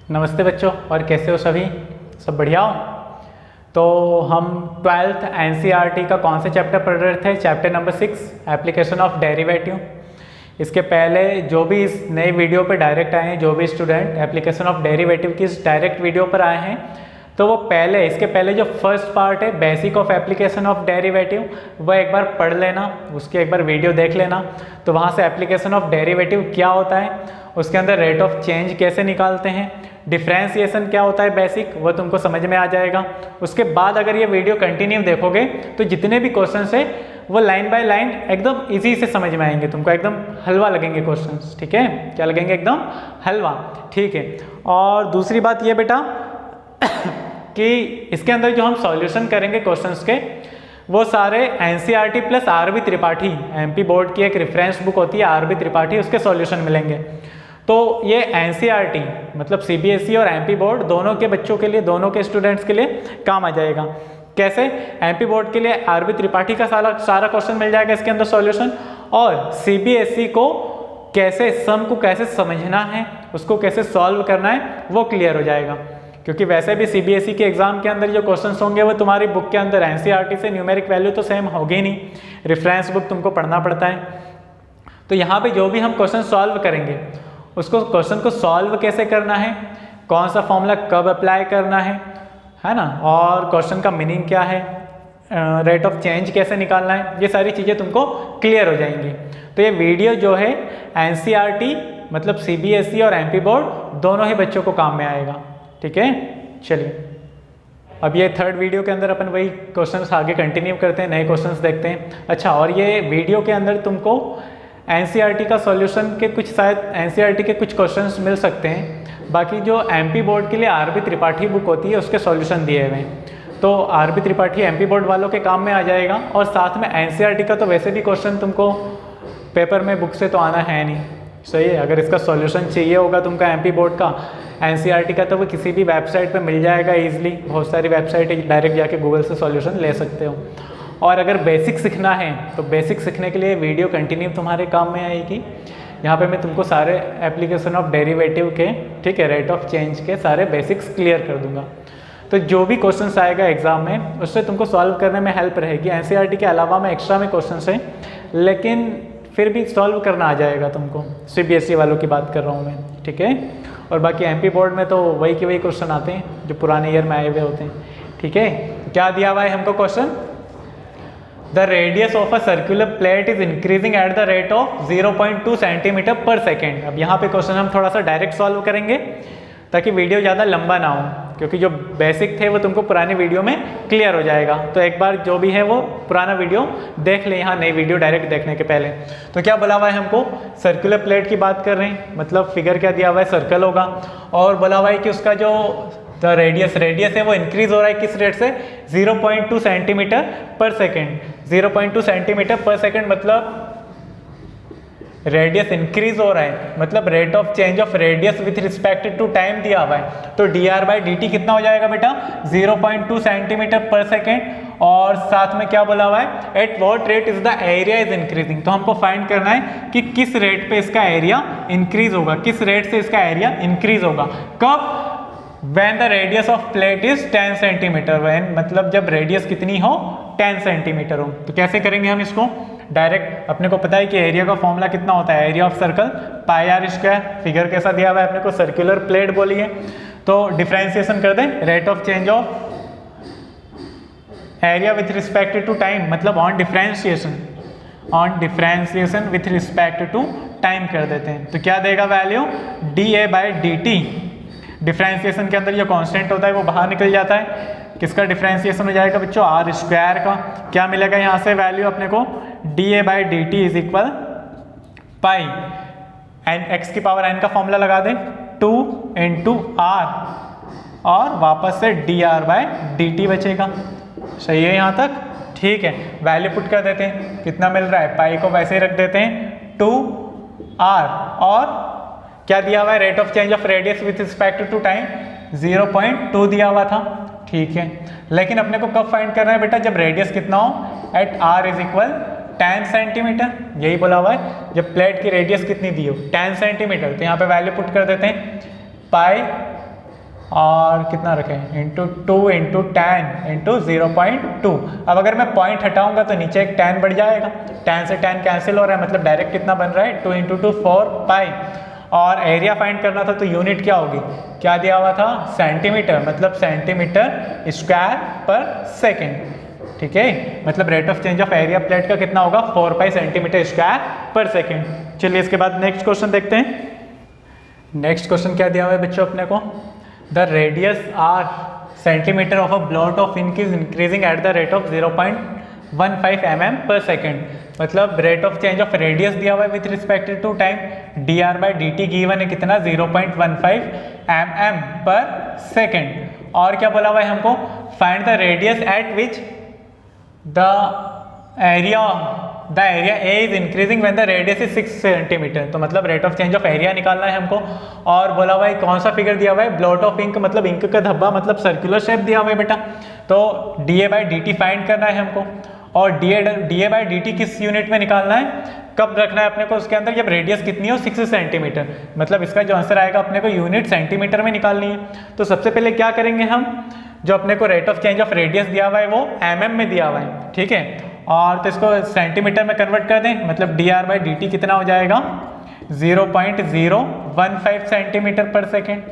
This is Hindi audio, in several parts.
नमस्ते बच्चों, और कैसे हो सभी? सब बढ़िया हो? तो हम 12th एनसीईआरटी का कौन से चैप्टर पढ़ रहे थे? Chapter number 6, application of derivative. इसके पहले जो भी इस नए वीडियो पर डायरेक्ट आए हैं, जो भी स्टूडेंट एप्लीकेशन ऑफ डेरिवेटिव की इस डायरेक्ट वीडियो पर आए हैं, तो वो इसके पहले जो फर्स्ट पार्ट है basic of application of derivative, वह एक बार पढ़ लेना, उसकी एक बार वीडियो देख लेना। तो वहाँ से एप्लीकेशन ऑफ डेरिवेटिव क्या होता है, उसके अंदर रेट ऑफ चेंज कैसे निकालते हैं, डिफ्रेंशिएशन क्या होता है बेसिक, वो तुमको समझ में आ जाएगा। उसके बाद अगर ये वीडियो कंटिन्यू देखोगे तो जितने भी क्वेश्चंस है वो लाइन बाय लाइन एकदम इजी से समझ में आएंगे, तुमको एकदम हलवा लगेंगे क्वेश्चंस। ठीक है, क्या लगेंगे? एकदम हलवा। ठीक है। और दूसरी बात ये बेटा कि इसके अंदर जो हम सॉल्यूशन करेंगे क्वेश्चंस के, वो सारे NCERT plus RB Tripathi, MP board की एक रेफरेंस बुक होती है आरबी त्रिपाठी, उसके सॉल्यूशन मिलेंगे। तो ये एनसीईआरटी मतलब सीबीएसई और एमपी बोर्ड दोनों के बच्चों के लिए, दोनों के स्टूडेंट्स के लिए काम आ जाएगा। कैसे? एमपी बोर्ड के लिए आरबी त्रिपाठी का सारा क्वेश्चन मिल जाएगा इसके अंदर सॉल्यूशन, और सीबीएसई को कैसे सम को कैसे समझना है, उसको कैसे सॉल्व करना है, वो क्लियर हो जाएगा। क्योंकि वैसे भी सीबीएसई के एग्जाम के अंदर जो क्वेश्चंस होंगे वो तुम्हारी बुक के अंदर एनसीईआरटी से न्यूमेरिक वैल्यू तो सेम होगी नहीं, रेफरेंस बुक तुमको पढ़ना पड़ता है। तो यहाँ पे जो भी हम क्वेश्चन सॉल्व करेंगे, उसको क्वेश्चन को सॉल्व कैसे करना है, कौन सा फॉर्मूला कब अप्लाई करना है ना, और क्वेश्चन का मीनिंग क्या है, रेट ऑफ चेंज कैसे निकालना है, ये सारी चीज़ें तुमको क्लियर हो जाएंगी। तो ये वीडियो जो है एनसीईआरटी मतलब सीबीएसई और एमपी बोर्ड दोनों ही बच्चों को काम में आएगा। ठीक है, चलिए अब ये थर्ड वीडियो के अंदर अपन वही क्वेश्चंस आगे कंटिन्यू करते हैं, नए क्वेश्चंस देखते हैं। अच्छा, और ये वीडियो के अंदर तुमको एनसीईआरटी का सॉल्यूशन के कुछ, शायद एनसीईआरटी के कुछ क्वेश्चंस मिल सकते हैं, बाकी जो एमपी बोर्ड के लिए आरबी त्रिपाठी बुक होती है उसके सॉल्यूशन दिए हुए हैं। तो आरबी त्रिपाठी एमपी बोर्ड वालों के काम में आ जाएगा, और साथ में एनसीईआरटी का तो वैसे भी क्वेश्चन तुमको पेपर में बुक से तो आना है नहीं, सही है। अगर इसका सॉल्यूशन चाहिए होगा तुमको एमपी बोर्ड का, एनसीईआरटी का, तो वो किसी भी वेबसाइट पे मिल जाएगा इजीली, बहुत सारी वेबसाइट है, डायरेक्ट जाके गूगल से सॉल्यूशन ले सकते हो। और अगर बेसिक सीखना है तो बेसिक सीखने के लिए वीडियो कंटिन्यू तुम्हारे काम में आएगी। यहाँ पे मैं तुमको सारे एप्लीकेशन ऑफ डेरिवेटिव के, ठीक है, रेट ऑफ चेंज के सारे बेसिक्स क्लियर कर दूंगा। तो जो भी क्वेश्चंस आएगा एग्जाम में उससे तुमको सॉल्व करने में हेल्प रहेगी। एनसीईआरटी के अलावा में एक्स्ट्रा में क्वेश्चंस हैं, लेकिन फिर भी सॉल्व करना आ जाएगा तुमको। सीबीएसई वालों की बात कर रहा हूँ मैं, ठीक है। और बाकी एमपी बोर्ड में तो वही के वही क्वेश्चन आते हैं जो पुराने ईयर में आए हुए होते हैं। ठीक है, क्या दिया हुआ है हमको question? The radius of a circular plate is increasing at the rate of 0.2 centimetre पर सेकेंड। अब यहाँ पे क्वेश्चन हम थोड़ा सा डायरेक्ट सॉल्व करेंगे ताकि वीडियो ज़्यादा लंबा ना हो, क्योंकि जो बेसिक थे वो तुमको पुरानी वीडियो में क्लियर हो जाएगा। तो एक बार जो भी है वो पुराना वीडियो देख ले, यहाँ नई वीडियो डायरेक्ट देखने के पहले। तो क्या बोला हुआ है हमको? सर्कुलर प्लेट की बात कर रहे हैं, मतलब फिगर क्या दिया हुआ है? सर्कल होगा, और बोला हुआ है कि उसका जो रेडियस है वो इंक्रीज हो रहा है, किस रेट से? 0.2 सेंटीमीटर पर सेकेंड। 0.2 सेंटीमीटर पर सेकेंड मतलब रेडियस इंक्रीज हो रहा है, मतलब rate of change of radius with respect to time दिया हुआ है। तो dr/dt कितना हो जाएगा बेटा? 0.2 सेंटीमीटर पर सेकेंड। और साथ में क्या बोला हुआ है? At what rate is the area is increasing. तो हमको फाइंड करना है कि किस रेट पे इसका एरिया इंक्रीज होगा, किस रेट से इसका एरिया इंक्रीज होगा। कब? When the radius of plate is 10 centimetre. when मतलब जब रेडियस कितनी हो? 10 सेंटीमीटर हो। तो कैसे करेंगे हम इसको? डायरेक्ट अपने को पता है कि एरिया का फॉर्मूला कितना होता है, area of circle pi r square. Figure कैसा दिया हुआ है अपने को? सर्कुलर प्लेट बोली है, तो डिफरेंशिएशन कर दें, rate of change of area with respect to time, मतलब on differentiation with respect to time कर देते हैं। तो क्या देगा वैल्यू? dA/dt। डिफरेंशिएशन के अंदर जो कांस्टेंट होता है वो बाहर निकल जाता है। किसका डिफरेंशिएशन हो जाएगा बच्चों? आर स्क्वायर का। क्या मिलेगा यहाँ से वैल्यू अपने को? dA/dt is equal pi n x की पावर n का फॉर्मूला लगा दें, 2 × r, और वापस से dr/dt बचेगा। सही है यहाँ तक? ठीक है, वैल्यू पुट कर देते हैं, कितना मिल रहा है? पाई को वैसे ही रख देते हैं 2r, और क्या दिया हुआ है? Rate of change of radius with respect to time 0.2 दिया हुआ था। ठीक है, लेकिन अपने को कब फाइंड करना है बेटा? जब रेडियस कितना हो? At r is equal 10 centimetre. यही बोला हुआ है, जब प्लेट की रेडियस कितनी दी हो? 10 सेंटीमीटर। तो यहाँ पे वैल्यू पुट कर देते हैं, पाई और कितना रखें इंटू 2 इंटू 10 इंटू 0.2। अब अगर मैं पॉइंट हटाऊंगा तो नीचे एक 10 बढ़ जाएगा, 10 से 10 कैंसिल हो रहा है, मतलब डायरेक्ट कितना बन रहा है 2 इंटू 2 4 पाई। और एरिया फाइंड करना था तो यूनिट क्या होगी, क्या दिया हुआ था सेंटीमीटर, मतलब सेंटीमीटर स्क्वायर पर सेकेंड। ठीक है, मतलब rate of change of area plate का कितना होगा 4 पाई सेंटीमीटर स्क्वायर पर सेकेंड। चलिए इसके बाद नेक्स्ट क्वेश्चन देखते हैं। नेक्स्ट क्वेश्चन क्या दिया हुआ है बच्चों अपने को, the radius r centimetre of a blot of ink is increasing at the rate of 0.15 mm पर सेकेंड। मतलब rate of change of radius दिया हुआ है with respect to time, dr/dt given है कितना 0.15 mm पर सेकेंड। और क्या बोला हुआ है हमको, find the radius eight which the area A is increasing when the radius is 6 centimetre. तो मतलब rate of change of area निकालना है हमको। और बोला हुआ है कौन सा फिगर दिया हुआ है, ब्लॉट ऑफ इंक, मतलब इंक का धब्बा, मतलब सर्कुलर शेप दिया हुआ है बेटा। तो dA/dt फाइंड करना है हमको। और dA/dt किस यूनिट में निकालना है, कब रखना है अपने को उसके अंदर, जब रेडियस कितनी हो 6 सेंटीमीटर। मतलब इसका जो आंसर आएगा अपने को यूनिट सेंटीमीटर में निकालनी है। तो सबसे पहले क्या करेंगे हम, जो अपने को rate of change of radius दिया हुआ है वो mm में दिया हुआ है, ठीक है। और तो इसको सेंटीमीटर में कन्वर्ट कर दें, मतलब dr/dt कितना हो जाएगा 0.015 सेंटीमीटर पर सेकेंड।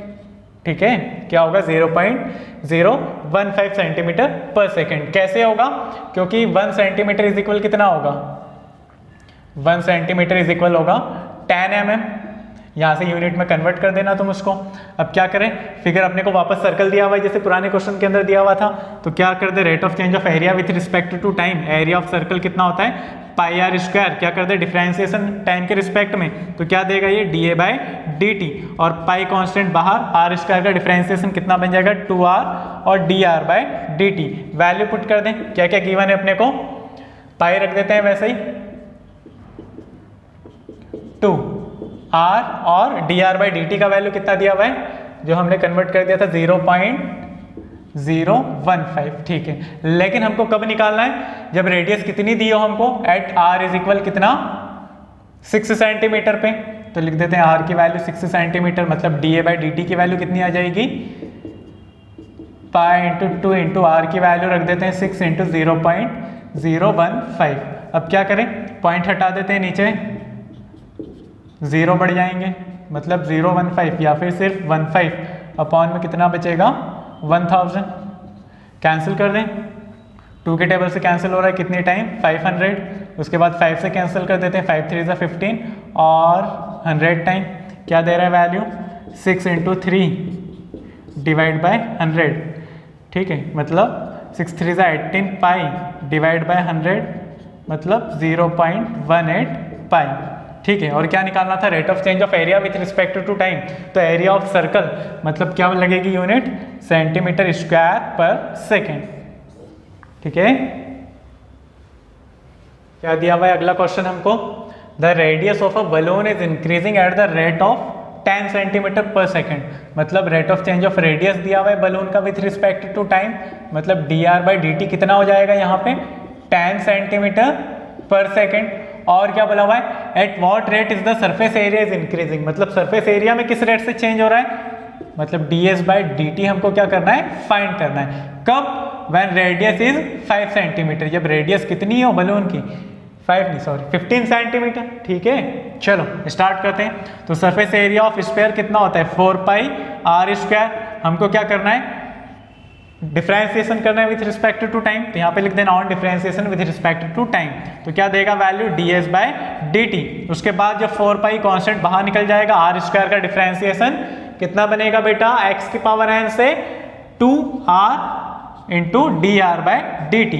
ठीक है, क्या होगा 0.015 सेंटीमीटर पर सेकेंड। कैसे होगा, क्योंकि 1 सेंटीमीटर इज इक्वल कितना होगा, 1 सेंटीमीटर इज इक्वल होगा 10 mm। यहाँ से यूनिट में कन्वर्ट कर देना तुम उसको। अब क्या करें, फिगर अपने को वापस सर्कल दिया हुआ है जैसे पुराने क्वेश्चन के अंदर दिया हुआ था। तो क्या कर दे, rate of change of area with respect to time, area of circle कितना होता है पाई आर स्क्वायर। क्या कर दे, डिफरेंशिएशन टाइम के रिस्पेक्ट में, तो क्या देगा ये dA/dt। और पाई कांस्टेंट बाहर, आर स्क्वायर का डिफरेंशिएशन कितना बन जाएगा 2r और dr/dt। वैल्यू पुट कर दें, क्या क्या गिवन है अपने को, पाई रख देते हैं वैसे ही 2 r और dr/dt का वैल्यू कितना दिया हुआ है, जो हमने कन्वर्ट कर दिया था 0.015। ठीक है, लेकिन हमको कब निकालना है, जब रेडियस कितनी दी हो हमको, एट r इज इक्वल कितना 6 सेंटीमीटर पे। तो लिख देते हैं r की वैल्यू 6 सेंटीमीटर, मतलब dA/dt की वैल्यू कितनी आ जाएगी पाई इंटू 2 इंटू r की वैल्यू रख देते हैं 6 इंटू 0.015। अब क्या करें, पॉइंट हटा देते हैं, नीचे 0 बढ़ जाएंगे, मतलब 0.15 या फिर सिर्फ 15 अपॉन में कितना बचेगा 1000। कैंसिल कर दें, 2 के टेबल से कैंसिल हो रहा है कितनी टाइम 500। उसके बाद 5 से कैंसिल कर देते हैं, 5 3 = 15 और 100 टाइम क्या दे रहा है वैल्यू 6 इंटू 3 डिवाइड बाय 100। ठीक है, मतलब 6 3 = 18 पाई डिवाइड बाय 100, मतलब 0.18 पाई। ठीक है, और क्या निकालना था, rate of change of area with respect to time. तो एरिया ऑफ सर्कल मतलब क्या लगेगी यूनिट, सेंटीमीटर स्क्वायर पर सेकेंड। ठीक है, क्या दिया हुआ है अगला क्वेश्चन हमको, the radius of a balloon is increasing at the rate of 10 centimetre पर सेकेंड। मतलब rate of change of radius दिया हुआ है बलून का विथ रिस्पेक्ट टू टाइम, मतलब dr/dt कितना हो जाएगा यहाँ पे 10 सेंटीमीटर पर सेकेंड। और क्या बोला हुआ है, at what rate is the surface area is increasing, मतलब सरफेस एरिया में किस रेट से चेंज हो रहा है, मतलब ds/dt हमको क्या करना है फाइंड करना है। कब, व्हेन रेडियस इज 5 सेंटीमीटर, जब रेडियस कितनी हो बलून की 15 सेंटीमीटर। ठीक है, चलो स्टार्ट करते हैं। तो सरफेस एरिया ऑफ स्फीयर कितना होता है 4 पाई r स्क्वायर। हमको क्या करना है, डिफरेंशिएशन करना है विथ रिस्पेक्ट टू टाइम। तो यहाँ पे लिख देना on differentiation with respect to time. तो क्या देगा वैल्यू ds/dt। उसके बाद जब 4 पाई कांस्टेंट बाहर निकल जाएगा, r स्क्वायर का डिफरेंशिएशन कितना बनेगा बेटा x की पावर n से 2r इंटू dr/dt।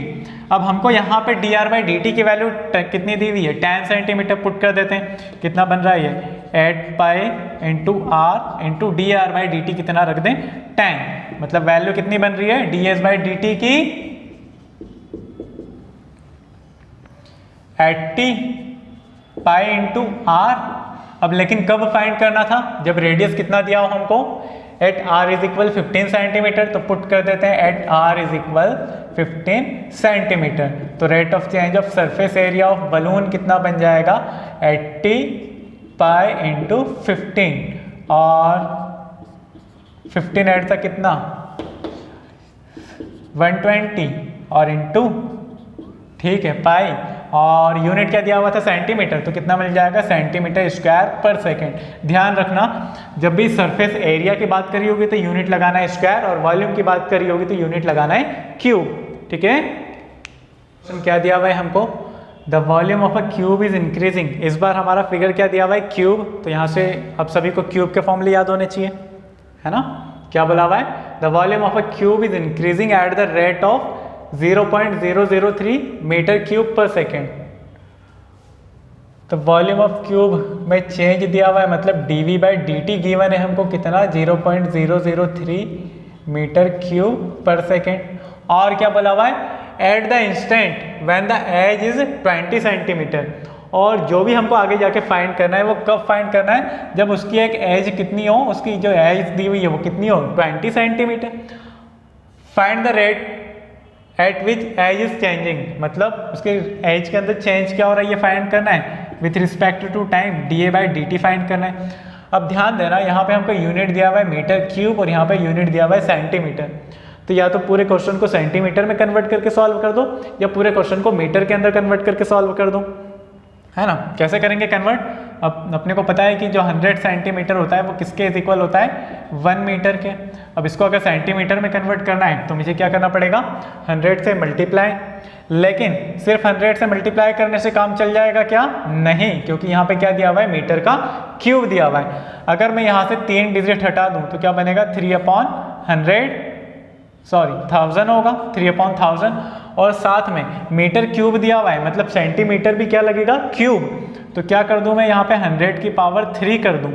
अब हमको यहाँ पे dr/dt की वैल्यू कितनी दी हुई है 10 सेंटीमीटर, पुट कर देते हैं, कितना बन रहा है ये 8 pi into r into dr/dt कितना रख दें 10। मतलब वैल्यू कितनी बन रही है ds/dt की 80 पाई इंटू r। अब लेकिन कब फाइंड करना था, जब रेडियस कितना दिया हो हमको at r is equal 15 centimetre. तो पुट कर देते हैं at r is equal 15 centimetre. तो rate of change of surface area of balloon कितना बन जाएगा 80 पाई इंटू 15 और 15 ऐड था कितना 120 और इंटू, ठीक है, पाई, और यूनिट क्या दिया हुआ था सेंटीमीटर, तो कितना मिल जाएगा सेंटीमीटर स्क्वायर पर सेकेंड। ध्यान रखना जब भी सरफेस एरिया की बात करी होगी तो यूनिट लगाना है स्क्वायर, और वॉल्यूम की बात करी होगी तो यूनिट लगाना है क्यूब। ठीक है, क्या दिया हुआ है हमको, the volume of a cube is increasing. इस बार हमारा फिगर क्या दिया हुआ है क्यूब, तो यहाँ से अब सभी को क्यूब के फॉर्मूले याद होने चाहिए, है ना। क्या बोला हुआ है, the volume of a cube is increasing at the rate of 0.003 metre cube पर सेकेंड। तो वॉल्यूम ऑफ क्यूब में चेंज दिया हुआ है, मतलब dV/dt गिवन है हमको कितना 0.003 मीटर क्यूब पर सेकेंड। और क्या बोला हुआ है, at the instant when the edge is 20 centimetre. और जो भी हमको आगे जाके फाइंड करना है वो कब फाइंड करना है, जब उसकी एक एज कितनी हो, उसकी जो एज दी हुई है वो कितनी हो 20 centimetre. Find the rate at which edge is changing, मतलब उसके एज के अंदर चेंज क्या हो रहा है ये फाइंड करना है with respect to time, dA/dt find करना है। अब ध्यान देना यहाँ पे हमको यूनिट दिया हुआ है मीटर क्यूब और यहाँ पे यूनिट दिया हुआ है सेंटीमीटर। तो या तो पूरे क्वेश्चन को सेंटीमीटर में कन्वर्ट करके सॉल्व कर दो या पूरे क्वेश्चन को मीटर के अंदर कन्वर्ट करके सॉल्व कर दो, है ना। कैसे करेंगे कन्वर्ट, अब अपने को पता है कि जो 100 सेंटीमीटर होता है वो किसके इज इक्वल होता है 1 मीटर के। अब इसको अगर सेंटीमीटर में कन्वर्ट करना है तो मुझे क्या करना पड़ेगा 100 से मल्टीप्लाई। लेकिन सिर्फ 100 से मल्टीप्लाई करने से काम चल जाएगा क्या, नहीं, क्योंकि यहाँ पे क्या दिया हुआ है मीटर का क्यूब दिया हुआ है। अगर मैं यहाँ से 3 डिजिट हटा दूँ तो क्या बनेगा 1000 होगा 3/1000, और साथ में मीटर क्यूब दिया हुआ है मतलब सेंटीमीटर भी क्या लगेगा क्यूब। तो क्या कर दूं मैं यहाँ पे 100 की पावर 3 कर दूं,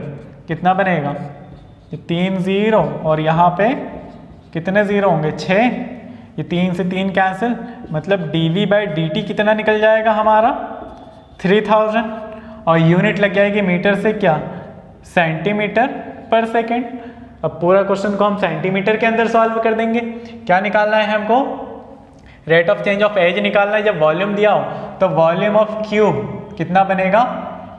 कितना बनेगा 3 0, और यहाँ पे कितने जीरो होंगे 6, ये 3 से 3 कैंसिल, मतलब dV/dt कितना निकल जाएगा हमारा 3000, और यूनिट लग जाएगी मीटर से क्या सेंटीमीटर पर सेकेंड। अब पूरा क्वेश्चन को हम सेंटीमीटर के अंदर सॉल्व कर देंगे। क्या निकालना है हमको, rate of change of edge निकालना है। जब वॉल्यूम दिया हो तो वॉल्यूम ऑफ क्यूब कितना बनेगा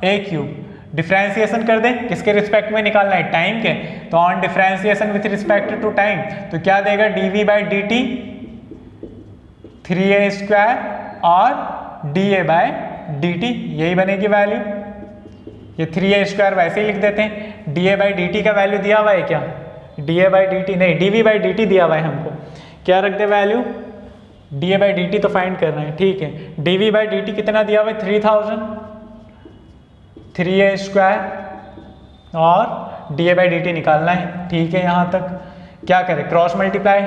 a क्यूब। डिफरेंशिएशन कर दें, किसके रिस्पेक्ट में निकालना है टाइम के, तो on differentiation with respect to time तो क्या देगा dV/dt 3a² और dA/dt, यही बनेगी वैल्यू। ये 3a² वैसे ही लिख देते हैं, dA/dt का वैल्यू दिया हुआ है क्या, dA/dt नहीं dV/dt दिया हुआ है हमको, क्या रख दे वैल्यू dA/dt तो फाइंड करना है, ठीक है। dV/dt कितना दिया हुआ है 3000, 3a² और dA/dt निकालना है, ठीक है। यहाँ तक क्या करें क्रॉस मल्टीप्लाई,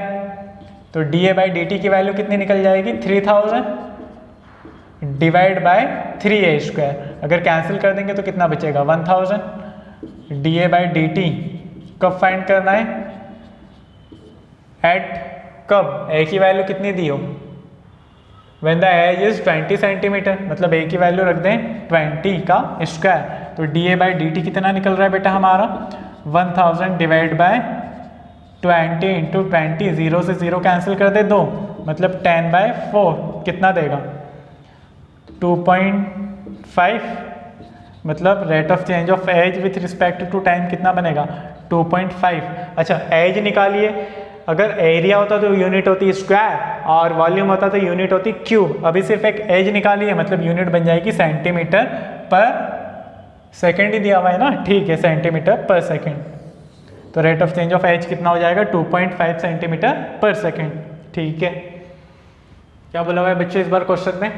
तो dA/dt की वैल्यू कितनी निकल जाएगी 3000 डिवाइड बाय 3a²। अगर कैंसिल कर देंगे तो कितना बचेगा 1000। dA/dt कब फाइंड करना है, एट कब, a की वैल्यू कितनी दी हो when the edge is 20 centimetre, मतलब a की वैल्यू रख दें 20 का स्क्वायर, तो dA/dt कितना निकल रहा है बेटा हमारा 1000 डिवाइड बाय 20 इंटू 20, 0 से 0 कैंसिल कर दे 2, मतलब 10/4 कितना देगा 2.5, मतलब rate of change of edge with respect to time कितना बनेगा 2.5। अच्छा एज निकालिए, अगर एरिया होता तो यूनिट होती स्क्वायर और वॉल्यूम होता तो यूनिट होती क्यूब। अभी सिर्फ एक एज निकालिए, मतलब यूनिट बन जाएगी सेंटीमीटर पर सेकेंड ही दिया हुआ है ना, ठीक है, सेंटीमीटर पर सेकेंड। तो rate of change of edge कितना हो जाएगा 2.5 सेंटीमीटर पर सेकेंड, ठीक है। क्या बोला हुआ है बच्चों इस बार क्वेश्चन में,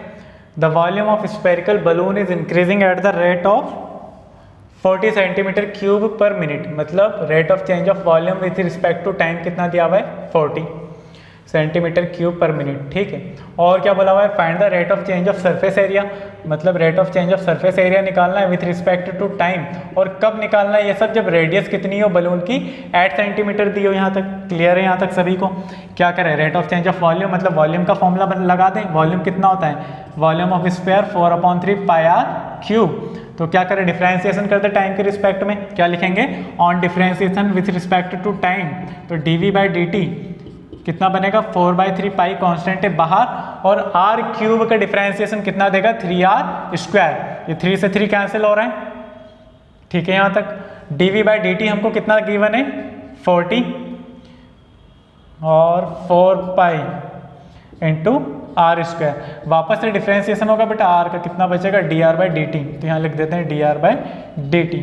the volume of spherical balloon is increasing at the rate of 40 centimetre cube per minute, मतलब rate of change of volume with respect to time कितना दिया हुआ है 40 सेंटीमीटर क्यूब पर मिनट, ठीक है। और क्या बोला हुआ है find the rate of change of surface area, मतलब rate of change of surface area निकालना है विथ रिस्पेक्ट टू टाइम, और कब निकालना है ये सब, जब रेडियस कितनी हो बलून की 8 सेंटीमीटर दी हो। यहाँ तक क्लियर है, यहाँ तक सभी को। क्या करें rate of change of volume, मतलब वॉल्यूम का फॉर्मूला लगा दें। वॉल्यूम कितना होता है, वॉल्यूम ऑफ स्फीयर 4/3 πr³। तो क्या करें डिफरेंशिएशन कर दे टाइम के रिस्पेक्ट में, क्या लिखेंगे on differentiation with respect to time, तो dV/dt कितना बनेगा 4/3 पाई कांस्टेंट है बाहर, और r³ का डिफरेंशिएशन कितना देगा 3r², ये 3 से 3 कैंसिल हो रहा है, ठीक है। यहाँ तक dV/dt हमको कितना गिवन है 40 और 4 पाई इंटू आर स्क्वायर। वापस से डिफ्रेंसिएशन होगा बेटा, आर का कितना बचेगा, D R by D T. तो यहाँ लिख देते हैं D R by D T.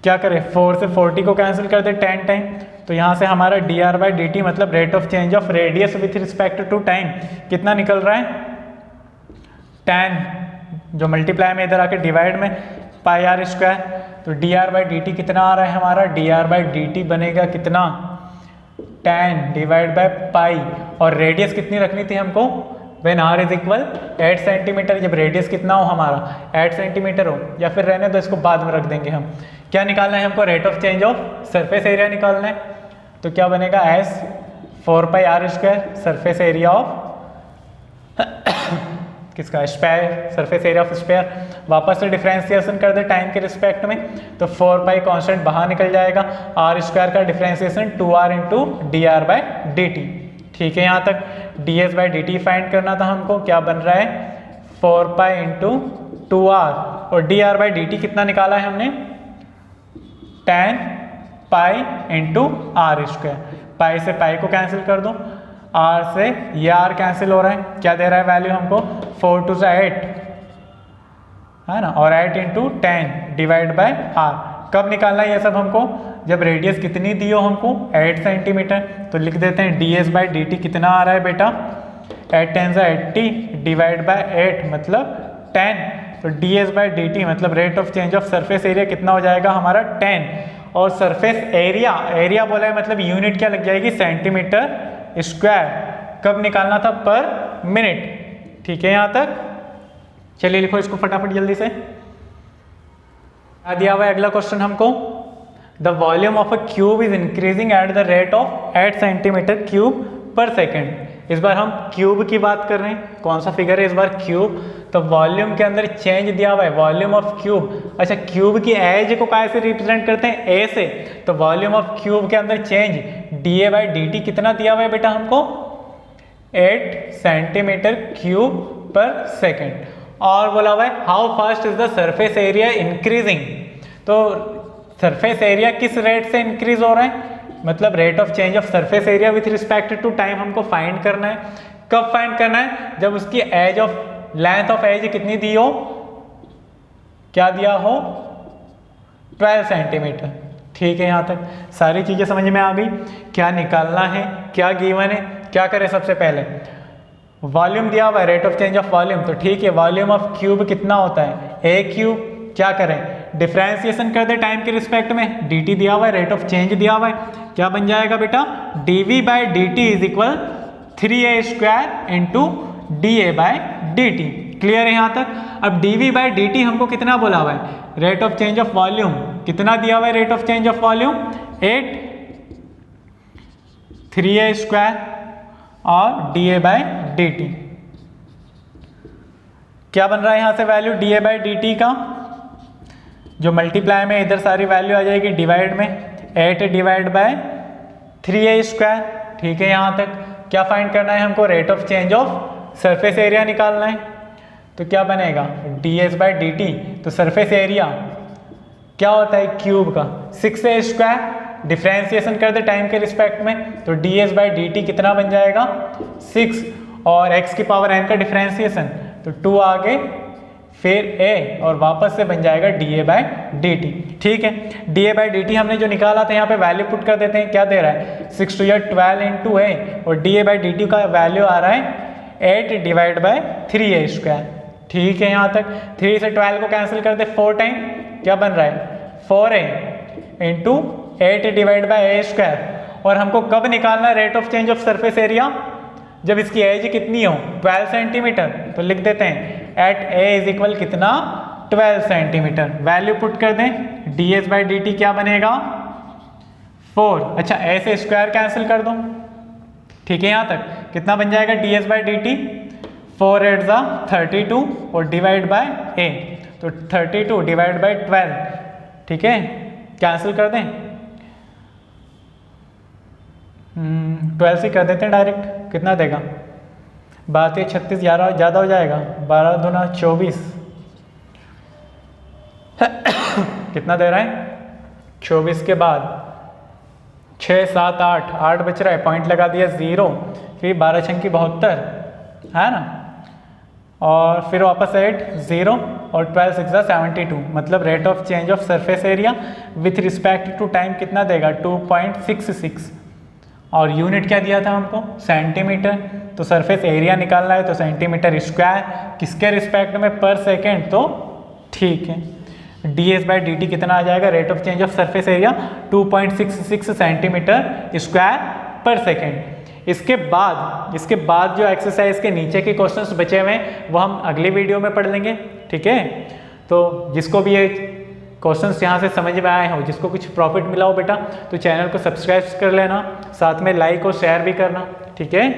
क्या करें, 4 से 40 को कैंसिल कर दे 10 टाइम, तो यहाँ से हमारा D R by D T मतलब rate of change of radius with respect to time कितना निकल रहा है, 10, जो मल्टीप्लाई में इधर आके डिवाइड में पाई आर स्क्वायर। तो D R by D T कितना आ रहा है हमारा, D R by D T बनेगा कितना, 10 डिवाइड बाई पाई। और रेडियस कितनी रखनी थी हमको, when r is equal 8 centimetre, जब रेडियस कितना हो हमारा 8 सेंटीमीटर हो, या फिर रहने दो इसको बाद में रख देंगे हम। क्या निकालना है हमको, rate of change of surface area निकालना है। तो क्या बनेगा, S 4 pi r square surface area of किसका, square, surface area of square. वापस से डिफरेंशिएशन कर दे टाइम के रिस्पेक्ट में, तो 4 पाई कॉन्स्टेंट बाहर निकल जाएगा, आर स्क्वायर का differentiation 2r into D R by D T. ठीक है, यहाँ तक D S by D T find करना था हमको। क्या बन रहा है, 4 पाई इंटू 2r, और D R by D T कितना निकाला है हमने, 10 पाई इंटू आर स्क्वायर। पाई से पाई को कैंसिल कर दो, आर से ये आर कैंसिल हो रहा है, क्या दे रहा है वैल्यू हमको, 4 टू 8 है ना, और 8 इंटू 10 डिवाइड बाय आर। कब निकालना है ये सब हमको, जब रेडियस कितनी दी हो हमको 8 सेंटीमीटर। तो लिख देते हैं D S by D T कितना आ रहा है बेटा, 8 10 80 डिवाइड बाय 8 मतलब 10। तो D S by D T मतलब rate of change of surface area कितना हो जाएगा हमारा 10। और सरफेस एरिया, एरिया बोला है मतलब यूनिट क्या लग जाएगी, सेंटीमीटर स्क्वायर। कब निकालना था, पर मिनट। ठीक है, यहाँ तक चलिए लिखो इसको फटाफट जल्दी से। दिया हुआ है अगला क्वेश्चन हमको, the volume of a cube is increasing at the rate of 8 centimetre cube पर सेकेंड। इस बार हम क्यूब की बात कर रहे हैं, कौन सा फिगर है इस बार, क्यूब। तो वॉल्यूम के अंदर चेंज दिया हुआ है, वॉल्यूम ऑफ क्यूब। अच्छा, क्यूब की एज को कैसे रिप्रेजेंट करते हैं, ए से। तो वॉल्यूम ऑफ क्यूब के अंदर change D A by D T कितना दिया हुआ है बेटा हमको, 8 सेंटीमीटर क्यूब पर सेकेंड। और बोला हुआ है how fast is the surface area increasing. तो सरफेस एरिया किस रेट से इंक्रीज हो रहा है, मतलब rate of change of surface area with respect to time हमको फाइंड करना है। कब फाइंड करना है, जब उसकी edge of length of edge कितनी दी हो, क्या दिया हो, 12 सेंटीमीटर। ठीक है, यहाँ तक सारी चीजें समझ में आ गई। क्या निकालना है, क्या गिवन है, क्या करें, सबसे पहले वॉल्यूम दिया हुआ है, rate of change of volume. तो ठीक है, वॉल्यूम ऑफ क्यूब कितना होता है, ए क्यूब। क्या करें, डिफरेंशिएशन कर दे टाइम के रिस्पेक्ट में, डी टी दिया हुआ है, रेट ऑफ चेंज दिया हुआ है। क्या बन जाएगा बेटा, D V by D T is equal 3a square into D A by D T. Clear है यहाँ तक। अब D V by D T हमको कितना बोला हुआ है, rate of change of volume कितना दिया हुआ है, rate of change of volume 8, 3a square और D A by D T. क्या बन रहा है यहाँ से value D A by D T का, जो मल्टीप्लाई में इधर सारी वैल्यू आ जाएगी डिवाइड में, 8 डिवाइड बाय 3a स्क्वायर। ठीक है, यहाँ तक क्या फाइंड करना है हमको, rate of change of surface area निकालना है। तो क्या बनेगा, D S by D T. तो सरफेस एरिया क्या होता है क्यूब का, 6a स्क्वायर। डिफ्रेंशिएशन कर दे टाइम के रिस्पेक्ट में, तो D S by D T कितना बन जाएगा, 6 और x की पावर n का डिफ्रेंशिएशन, तो 2 आगे फिर a और वापस से बन जाएगा D A by D T. ठीक है, D A by D T हमने जो निकाला था यहाँ पे वैल्यू पुट कर देते हैं। क्या दे रहा है, 6 to 12 इंटू ए, और D A by D T का वैल्यू आ रहा है 8 डिवाइड बाई 3a स्क्वायर। ठीक है, यहाँ तक 3 से 12 को कैंसिल कर दे 4 टाइम, क्या बन रहा है 4a into 8 divide by A square. और हमको कब निकालना है rate of change of surface area, जब इसकी एज कितनी हो 12 सेंटीमीटर। तो लिख देते हैं एट ए इज इक्वल कितना, 12 सेंटीमीटर। वैल्यू पुट कर दें, D S by D T क्या बनेगा 4। अच्छा, ए से स्क्वायर कैंसिल कर दो। ठीक है, यहाँ तक कितना बन जाएगा D S by D T, 4 8 जा 32 और डिवाइड बाय ए, तो 32 डिवाइड बाय 12। ठीक है, कैंसिल कर दें, 12 से कर देते हैं डायरेक्ट, कितना देगा, 32 36 ज़्यादा हो जाएगा, 12 दूना 24 कितना दे रहा है, 24 के बाद 6 7 8 8 बच रहा है, पॉइंट लगा दिया 0, फिर 12 छंकी 72 है ना, और फिर वापस 8 0 और 12 6 72, मतलब rate of change of surface area with respect to time कितना देगा 2.66, और यूनिट क्या दिया था हमको सेंटीमीटर, तो सरफेस एरिया निकालना है तो सेंटीमीटर स्क्वायर, किसके रिस्पेक्ट में पर सेकेंड, तो ठीक है ds/dt कितना आ जाएगा rate of change of surface area 2.66 centimetre square पर सेकेंड। इसके बाद जो एक्सरसाइज के नीचे के क्वेश्चंस बचे हुए हैं वो हम अगली वीडियो में पढ़ लेंगे, ठीक है। तो जिसको भी ये क्वेश्चंस यहाँ से समझ में आए हो, जिसको कुछ प्रॉफिट मिला हो बेटा, तो चैनल को सब्सक्राइब कर लेना, साथ में लाइक और शेयर भी करना, ठीक है।